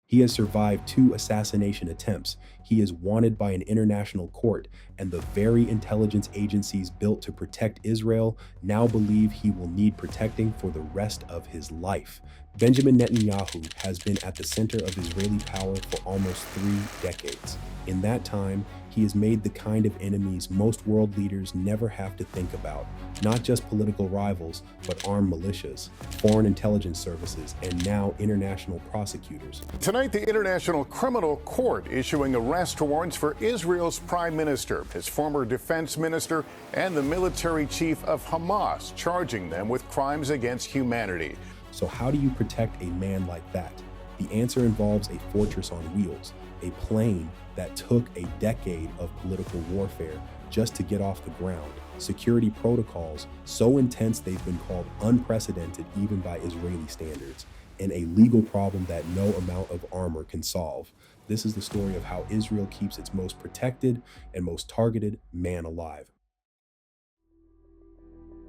He has survived 2 assassination attempts. He is wanted by an international court, and the very intelligence agencies built to protect Israel now believe he will need protecting for the rest of his life. Benjamin Netanyahu has been at the center of Israeli power for almost 3 decades. In that time, he has made the kind of enemies most world leaders never have to think about, not just political rivals, but armed militias, foreign intelligence services, and now international prosecutors. Tonight, the International Criminal Court issuing arrest warrants for Israel's prime minister, his former defense minister, and the military chief of Hamas, charging them with crimes against humanity. So how do you protect a man like that? The answer involves a fortress on wheels, a plane that took a decade of political warfare just to get off the ground. Security protocols so intense they've been called unprecedented even by Israeli standards, and a legal problem that no amount of armor can solve. This is the story of how Israel keeps its most protected and most targeted man alive.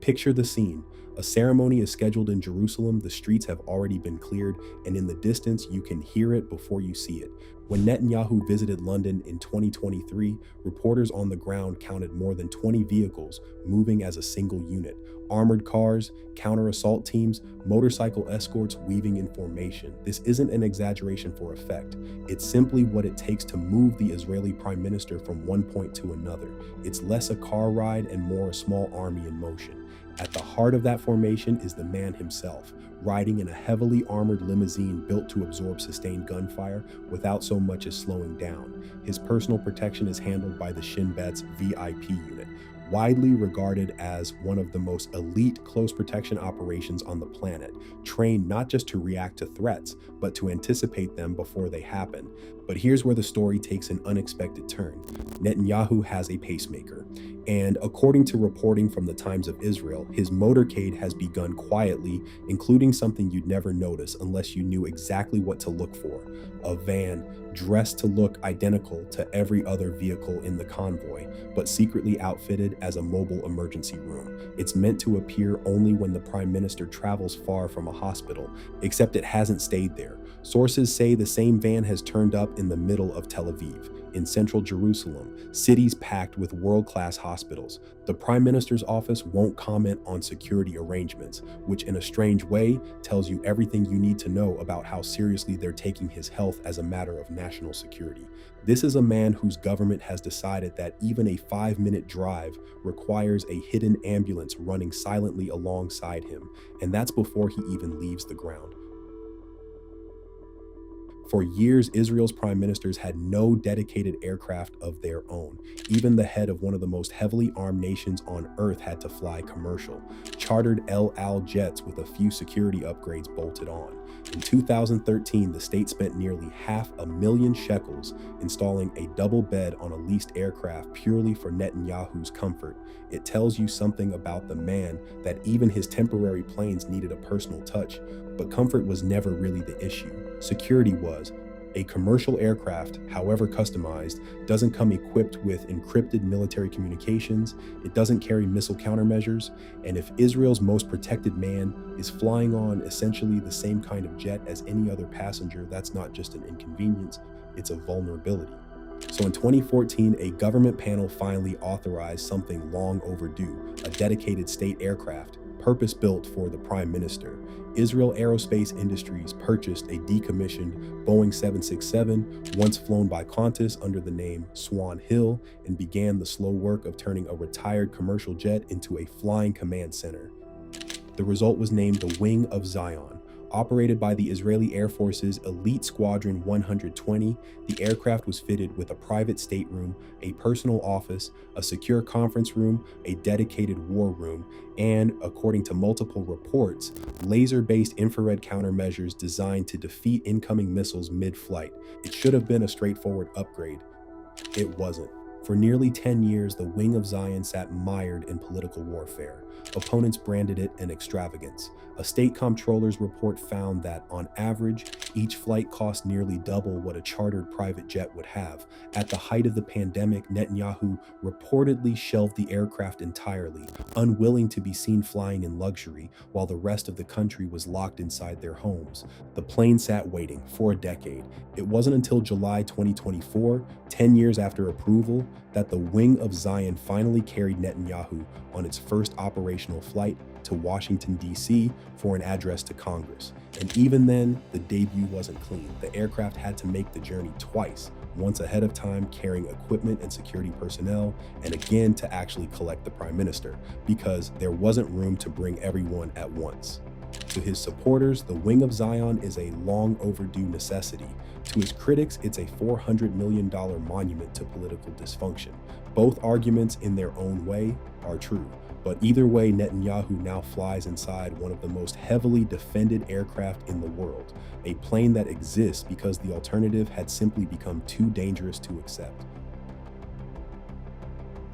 Picture the scene. A ceremony is scheduled in Jerusalem, the streets have already been cleared, and in the distance you can hear it before you see it. When Netanyahu visited London in 2023, reporters on the ground counted more than 20 vehicles moving as a single unit. Armored cars, counter-assault teams, motorcycle escorts weaving in formation. This isn't an exaggeration for effect. It's simply what it takes to move the Israeli prime minister from one point to another. It's less a car ride and more a small army in motion. At the heart of that formation is the man himself, riding in a heavily armored limousine built to absorb sustained gunfire without so much as slowing down. His personal protection is handled by the Shin Bet's VIP unit, widely regarded as one of the most elite close protection operations on the planet, trained not just to react to threats, but to anticipate them before they happen. But here's where the story takes an unexpected turn. Netanyahu has a pacemaker, and according to reporting from the Times of Israel, his motorcade has begun quietly, including something you'd never notice unless you knew exactly what to look for: a van dressed to look identical to every other vehicle in the convoy, but secretly outfitted as a mobile emergency room. It's meant to appear only when the prime minister travels far from a hospital, except it hasn't stayed there. Sources say the same van has turned up in the middle of Tel Aviv, in central Jerusalem, cities packed with world-class hospitals. The prime minister's office won't comment on security arrangements, which in a strange way tells you everything you need to know about how seriously they're taking his health as a matter of national security. This is a man whose government has decided that even a 5-minute drive requires a hidden ambulance running silently alongside him, and that's before he even leaves the ground. For years, Israel's prime ministers had no dedicated aircraft of their own. Even the head of one of the most heavily armed nations on earth had to fly commercial, chartered El Al jets with a few security upgrades bolted on. In 2013, the state spent nearly $500,000 shekels installing a double bed on a leased aircraft purely for Netanyahu's comfort. It tells you something about the man that even his temporary planes needed a personal touch, but comfort was never really the issue. Security was. A commercial aircraft, however customized, doesn't come equipped with encrypted military communications, it doesn't carry missile countermeasures, and if Israel's most protected man is flying on essentially the same kind of jet as any other passenger, that's not just an inconvenience, it's a vulnerability. So in 2014, a government panel finally authorized something long overdue: a dedicated state aircraft, purpose-built for the prime minister. Israel Aerospace Industries purchased a decommissioned Boeing 767, once flown by Qantas under the name Swan Hill, and began the slow work of turning a retired commercial jet into a flying command center. The result was named the Wing of Zion. Operated by the Israeli Air Force's Elite Squadron 120, the aircraft was fitted with a private stateroom, a personal office, a secure conference room, a dedicated war room, and, according to multiple reports, laser-based infrared countermeasures designed to defeat incoming missiles mid-flight. It should have been a straightforward upgrade. It wasn't. For nearly 10 years, the Wing of Zion sat mired in political warfare. Opponents branded it an extravagance. A state comptroller's report found that, on average, each flight cost nearly double what a chartered private jet would have. At the height of the pandemic, Netanyahu reportedly shelved the aircraft entirely, unwilling to be seen flying in luxury, while the rest of the country was locked inside their homes. The plane sat waiting for a decade. It wasn't until July 2024, 10 years after approval, that the Wing of Zion finally carried Netanyahu on its first operational flight to Washington, D.C. for an address to Congress. And even then, the debut wasn't clean. The aircraft had to make the journey twice, once ahead of time carrying equipment and security personnel, and again to actually collect the prime minister, because there wasn't room to bring everyone at once. To his supporters, the Wing of Zion is a long overdue necessity. To his critics, it's a $400 million monument to political dysfunction. Both arguments, in their own way, are true. But either way, Netanyahu now flies inside one of the most heavily defended aircraft in the world, a plane that exists because the alternative had simply become too dangerous to accept.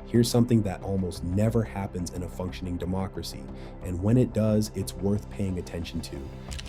Here's something that almost never happens in a functioning democracy, and when it does, it's worth paying attention to.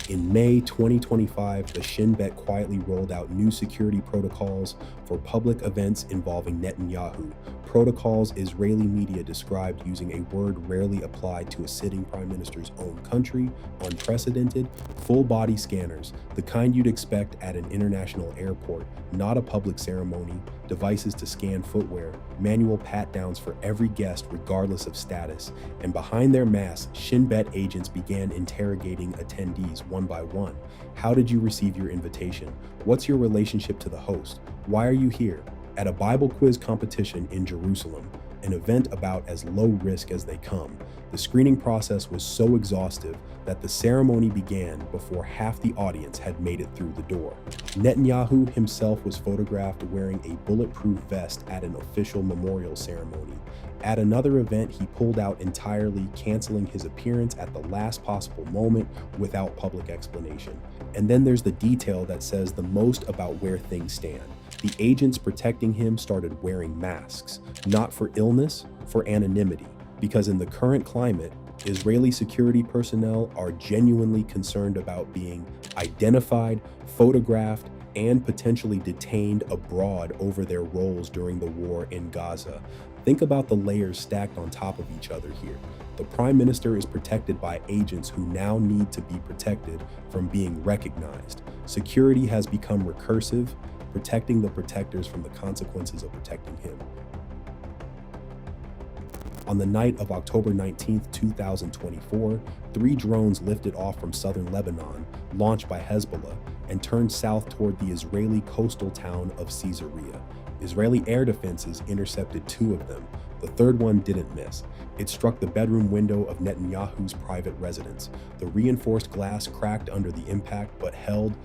In May 2025, the Shin Bet quietly rolled out new security protocols for public events involving Netanyahu. Protocols Israeli media described using a word rarely applied to a sitting prime minister's own country: unprecedented, full-body scanners, the kind you'd expect at an international airport, not a public ceremony, devices to scan footwear, manual pat-downs for every guest regardless of status, and behind their masks, Shin Bet agents began interrogating attendees one by one. How did you receive your invitation? What's your relationship to the host? Why are you here? At a Bible quiz competition in Jerusalem, an event about as low risk as they come, the screening process was so exhaustive that the ceremony began before half the audience had made it through the door. Netanyahu himself was photographed wearing a bulletproof vest at an official memorial ceremony. At another event, he pulled out entirely, canceling his appearance at the last possible moment without public explanation. And then there's the detail that says the most about where things stand. The agents protecting him started wearing masks, not for illness, for anonymity, because in the current climate, Israeli security personnel are genuinely concerned about being identified, photographed, and potentially detained abroad over their roles during the war in Gaza. Think about the layers stacked on top of each other here. The prime minister is protected by agents who now need to be protected from being recognized. Security has become recursive, protecting the protectors from the consequences of protecting him. On the night of October 19, 2024, 3 drones lifted off from southern Lebanon, launched by Hezbollah, and turned south toward the Israeli coastal town of Caesarea. Israeli air defenses intercepted 2 of them. The third one didn't miss. It struck the bedroom window of Netanyahu's private residence. The reinforced glass cracked under the impact, but held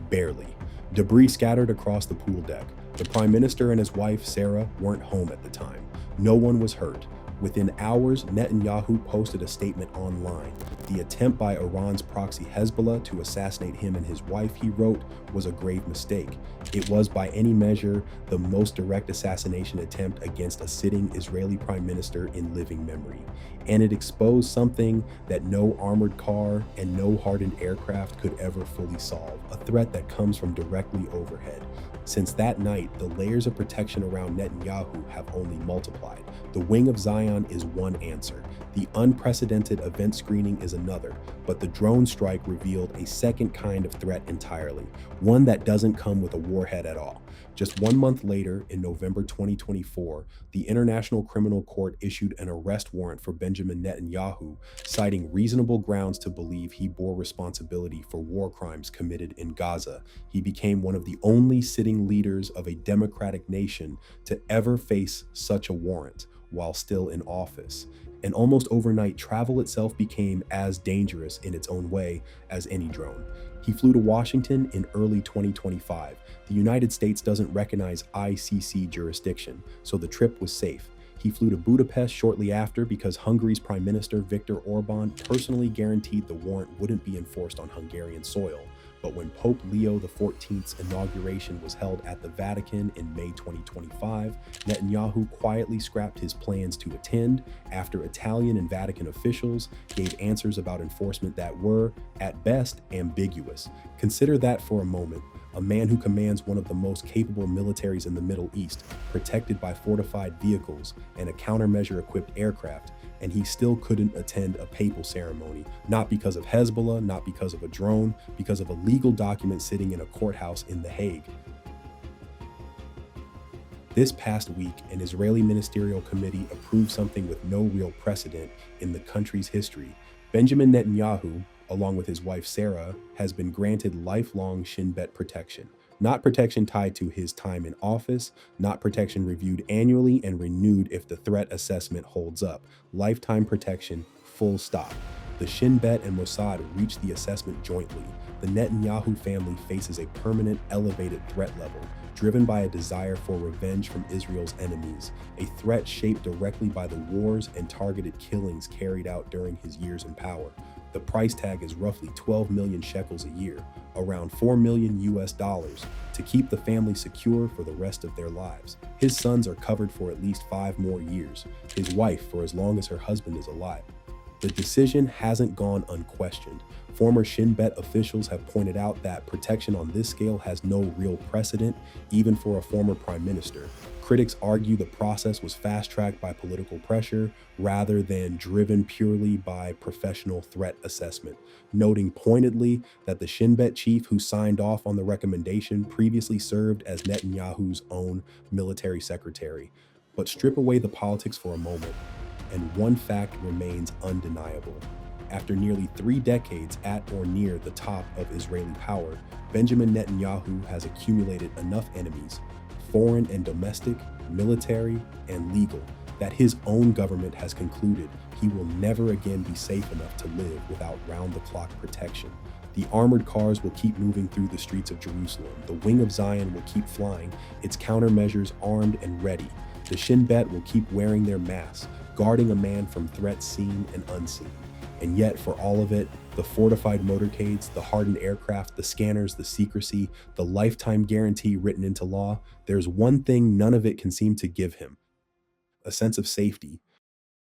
barely. Debris scattered across the pool deck. The prime minister and his wife, Sarah, weren't home at the time. No one was hurt. Within hours, Netanyahu posted a statement online. The attempt by Iran's proxy Hezbollah to assassinate him and his wife, he wrote, was a grave mistake. It was by any measure the most direct assassination attempt against a sitting Israeli prime minister in living memory. And it exposed something that no armored car and no hardened aircraft could ever fully solve, a threat that comes from directly overhead. Since that night, the layers of protection around Netanyahu have only multiplied. The Wing of Zion is one answer. The unprecedented event screening is another, but the drone strike revealed a second kind of threat entirely, one that doesn't come with a warhead at all. Just 1 month later, in November 2024, the International Criminal Court issued an arrest warrant for Benjamin Netanyahu, citing reasonable grounds to believe he bore responsibility for war crimes committed in Gaza. He became one of the only sitting leaders of a democratic nation to ever face such a warrant while still in office. And almost overnight, travel itself became as dangerous in its own way as any drone. He flew to Washington in early 2025. The United States doesn't recognize ICC jurisdiction, so the trip was safe. He flew to Budapest shortly after because Hungary's Prime Minister Viktor Orban personally guaranteed the warrant wouldn't be enforced on Hungarian soil. But when Pope Leo XIV's inauguration was held at the Vatican in May 2025, Netanyahu quietly scrapped his plans to attend after Italian and Vatican officials gave answers about enforcement that were, at best, ambiguous. Consider that for a moment. A man who commands one of the most capable militaries in the Middle East, protected by fortified vehicles and a countermeasure-equipped aircraft, and he still couldn't attend a papal ceremony, not because of Hezbollah, not because of a drone, because of a legal document sitting in a courthouse in The Hague. This past week, an Israeli ministerial committee approved something with no real precedent in the country's history. Benjamin Netanyahu, along with his wife Sarah, has been granted lifelong Shin Bet protection. Not protection tied to his time in office, not protection reviewed annually and renewed if the threat assessment holds up. Lifetime protection, full stop. The Shin Bet and Mossad reached the assessment jointly. The Netanyahu family faces a permanent elevated threat level, driven by a desire for revenge from Israel's enemies, a threat shaped directly by the wars and targeted killings carried out during his years in power. The price tag is roughly 12 million shekels a year, around $4 million to keep the family secure for the rest of their lives. His sons are covered for at least 5 more years, his wife for as long as her husband is alive. The decision hasn't gone unquestioned. Former Shin Bet officials have pointed out that protection on this scale has no real precedent, even for a former prime minister. Critics argue the process was fast-tracked by political pressure rather than driven purely by professional threat assessment, noting pointedly that the Shin Bet chief who signed off on the recommendation previously served as Netanyahu's own military secretary. But strip away the politics for a moment, and one fact remains undeniable. After nearly 3 decades at or near the top of Israeli power, Benjamin Netanyahu has accumulated enough enemies, foreign and domestic, military, and legal, that his own government has concluded he will never again be safe enough to live without round-the-clock protection. The armored cars will keep moving through the streets of Jerusalem. The Wing of Zion will keep flying, its countermeasures armed and ready. The Shin Bet will keep wearing their masks, guarding a man from threats seen and unseen. And yet, for all of it, the fortified motorcades, the hardened aircraft, the scanners, the secrecy, the lifetime guarantee written into law, there's one thing none of it can seem to give him: a sense of safety,